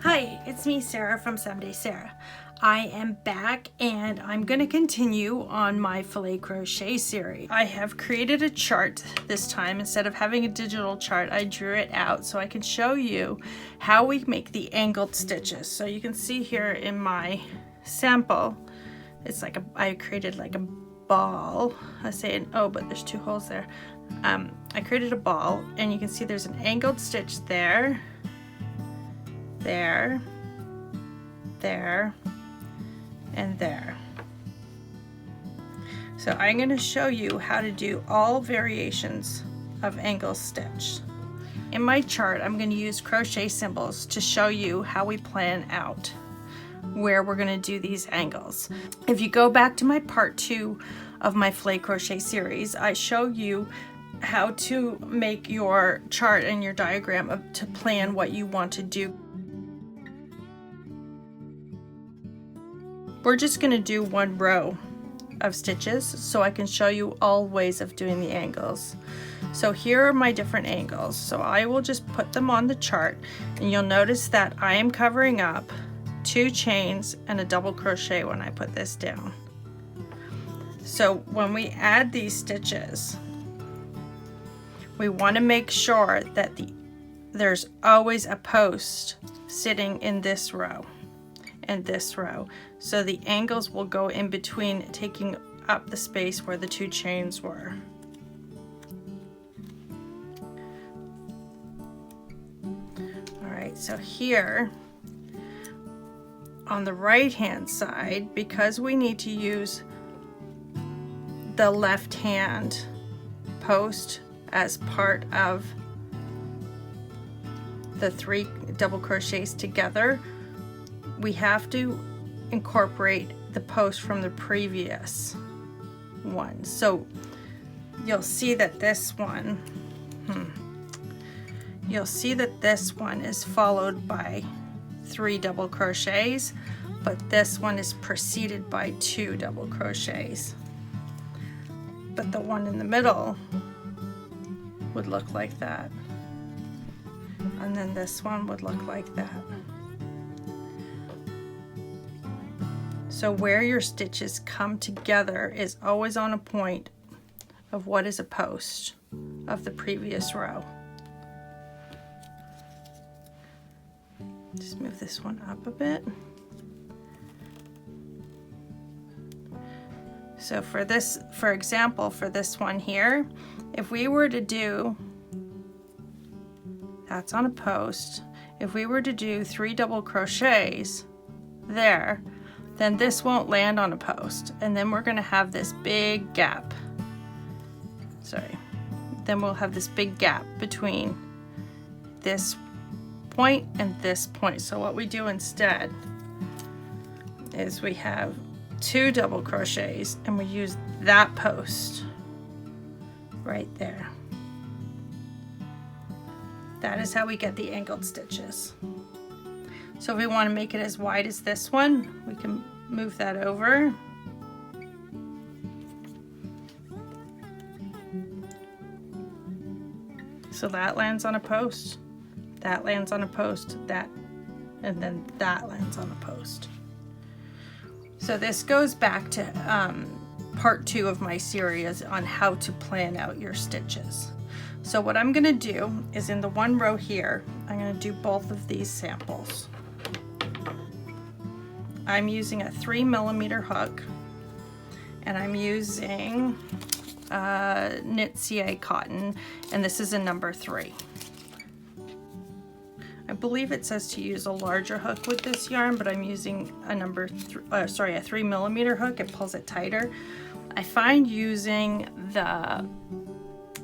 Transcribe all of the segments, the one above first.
Hi, it's me, Sarah from Someday Sarah. I am back and I'm going to continue on my Filet Crochet series. I have created a chart this time. Instead of having a digital chart, I drew it out so I can show you how we make the angled stitches. So you can see here in my sample, it's like I created like a ball. I say an O, but there's two holes there. I created a ball and you can see there's an angled stitch there, there, there, and there. So I'm going to show you how to do all variations of angle stitch. In my chart, I'm going to use crochet symbols to show you how we plan out where we're going to do these angles. If you go back to my part 2 of my Filet Crochet series, I show you how to make your chart and your diagram to plan what you want to do. We're just going to do one row of stitches so I can show you all ways of doing the angles. So here are my different angles. So I will just put them on the chart and you'll notice that I am covering up 2 chains and a double crochet when I put this down. So when we add these stitches, we want to make sure that there's always a post sitting in this row and this row, so the angles will go in between, taking up the space where the 2 chains were. Alright, so here on the right hand side, because we need to use the left hand post as part of the 3 double crochets together, we have to incorporate the post from the previous one. So you'll see that this one, is followed by 3 double crochets, but this one is preceded by 2 double crochets. But the one in the middle would look like that. And then this one would look like that. So where your stitches come together is always on a point of what is a post of the previous row. Just move this one up a bit. So for this, for example, for this one here, if we were to do, that's on a post, if we were to do 3 double crochets there, then this won't land on a post, and then we're going to have this big gap. Then we'll have this big gap between this point and this point. So what we do instead is we have 2 double crochets and we use that post right there. That is how we get the angled stitches. So if we want to make it as wide as this one, we can move that over. So that lands on a post, that lands on a post, that, and then that lands on a post. So this goes back to part 2 of my series on how to plan out your stitches. So what I'm going to do is in the one row here, I'm going to do both of these samples. I'm using a 3mm hook and I'm using knit CA cotton, and this is a number 3. I believe it says to use a larger hook with this yarn, but I'm using a a 3mm hook. It pulls it tighter. I find using the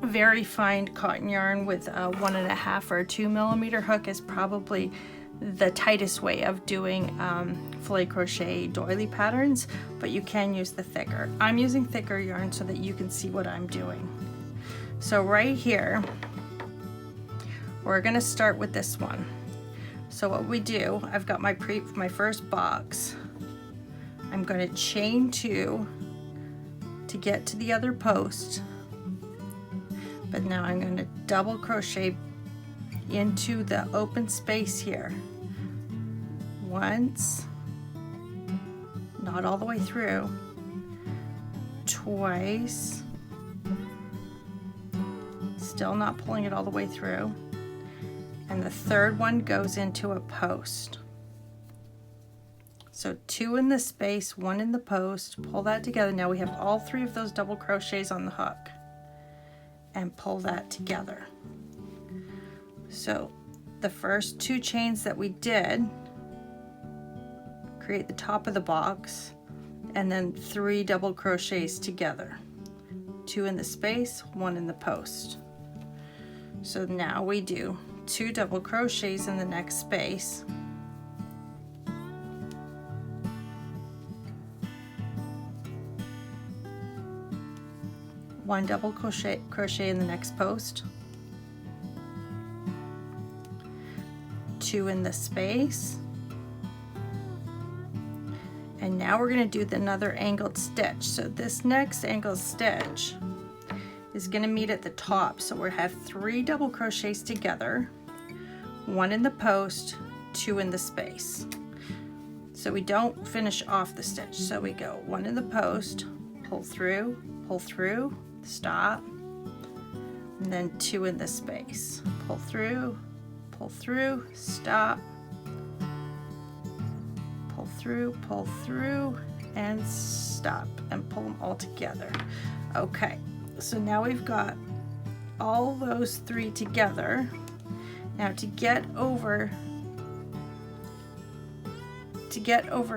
very fine cotton yarn with a 1.5 or a 2mm hook is probably the tightest way of doing filet crochet doily patterns, but you can use the thicker. I'm using thicker yarn so that you can see what I'm doing. So right here, we're going to start with this one. So what we do, I've got my first box. I'm going to chain 2 to get to the other post, but now I'm going to double crochet into the open space here once, not all the way through, twice, still not pulling it all the way through, and the third one goes into a post. So 2 in the space, 1 in the post, pull that together. Now we have all 3 of those double crochets on the hook, and pull that together. So the first 2 chains that we did create the top of the box, and then 3 double crochets together, 2 in the space, 1 in the post. So now we do 2 double crochets in the next space, 1 double crochet in the next post, 2 in the space, and now we're going to do another angled stitch. So this next angled stitch is going to meet at the top, so we'll have 3 double crochets together, 1 in the post, 2 in the space. So we don't finish off the stitch, so we go 1 in the post, pull through, stop, and then 2 in the space, pull through, stop, pull through, and stop, and pull them all together. Okay, so now we've got all those 3 together. Now to get over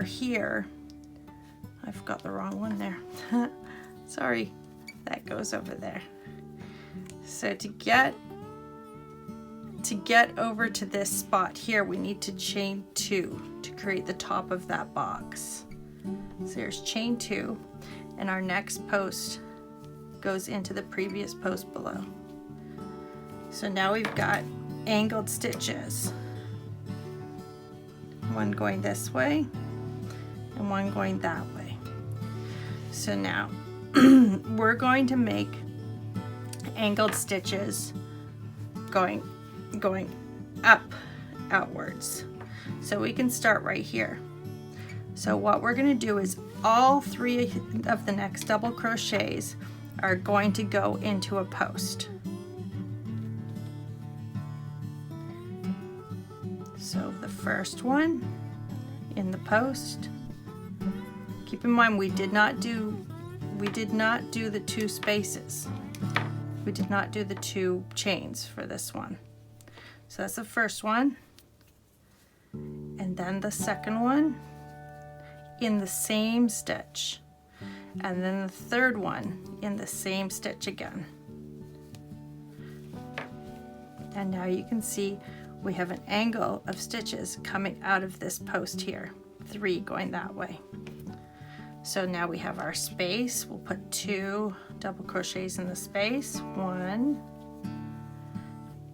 here, I've got the wrong one there. Sorry, that goes over there. So to get over to this spot here, we need to chain 2 to create the top of that box. So there's chain 2, and our next post goes into the previous post below. So now we've got angled stitches, 1 going this way and 1 going that way. So now we're going to make angled stitches going up, outwards. So we can start right here. So what we're going to do is all 3 of the next double crochets are going to go into a post. So the first one in the post. Keep in mind we did not do the 2 spaces. We did not do the 2 chains for this one. So that's the first one, and then the second one in the same stitch, and then the third one in the same stitch again. And now you can see we have an angle of stitches coming out of this post here, 3 going that way. So now we have our space. We'll put 2 double crochets in the space, 1,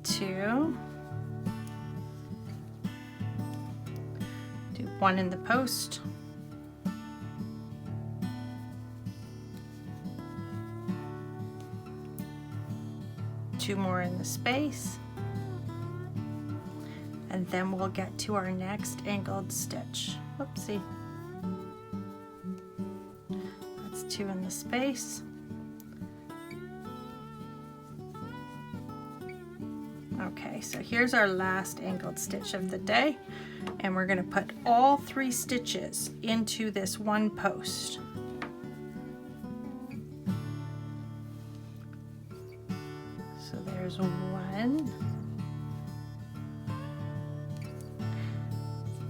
2, do 1 in the post, 2 more in the space, and then we'll get to our next angled stitch. Whoopsie. That's 2 in the space. Okay, so here's our last angled stitch of the day, and we're going to put all 3 stitches into this one post. So there's 1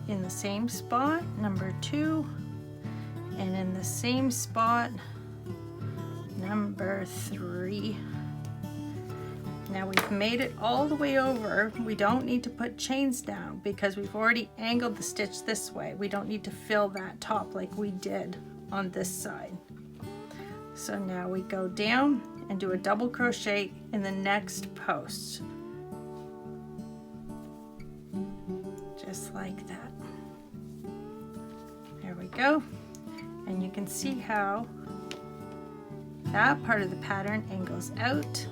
in the same spot, number 2, and in the same spot, number 3. Now we've made it all the way over. We don't need to put chains down because we've already angled the stitch this way. We don't need to fill that top like we did on this side. So now we go down and do a double crochet in the next post. Just like that. There we go. And you can see how that part of the pattern angles out,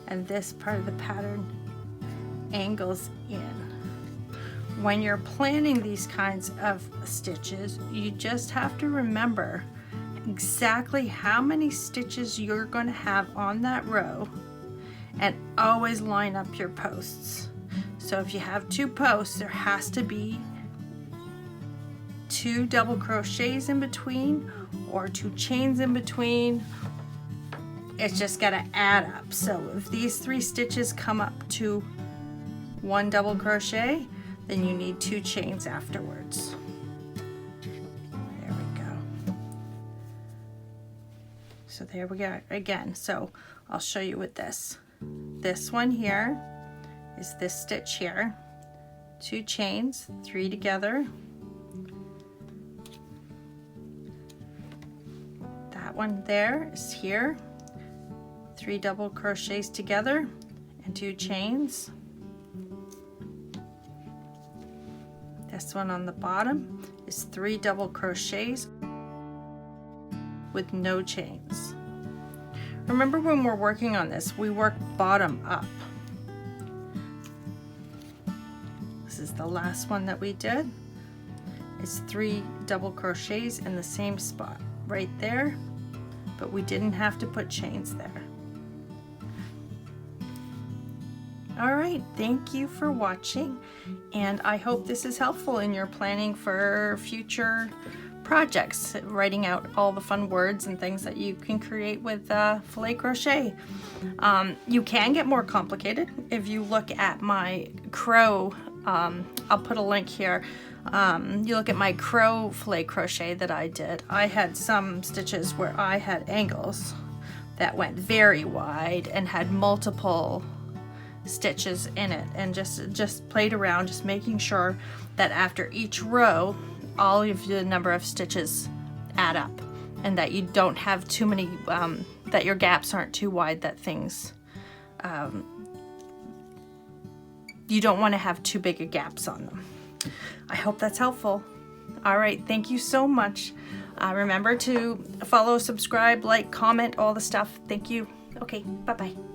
and this part of the pattern angles in. when you're planning these kinds of stitches, you just have to remember exactly how many stitches you're going to have on that row, and always line up your posts. So if you have 2 posts, there has to be 2 double crochets in between or 2 chains in between. It's just got to add up. So if these 3 stitches come up to 1 double crochet, then you need 2 chains afterwards. There we go. So there we go again. So I'll show you with this. This one here is this stitch here. 2 chains, 3 together. That one there is here. 3 double crochets together and 2 chains. This one on the bottom is 3 double crochets with no chains. Remember, when we're working on this, we work bottom up. This is the last one that we did. It's 3 double crochets in the same spot right there, but we didn't have to put chains there. All right, thank you for watching, and I hope this is helpful in your planning for future projects, writing out all the fun words and things that you can create with filet crochet. You can get more complicated if you look at my crow. I'll put a link here. You look at my crow filet crochet that I did. I had some stitches where I had angles that went very wide and had multiple stitches in it, and just played around, just making sure that after each row all of the number of stitches add up, and that you don't have too many, that your gaps aren't too wide, that things, you don't want to have too big of gaps on them. I hope that's helpful. All right, thank you so much. Remember to follow, subscribe, like, comment, all the stuff. Thank you. Okay, bye-bye.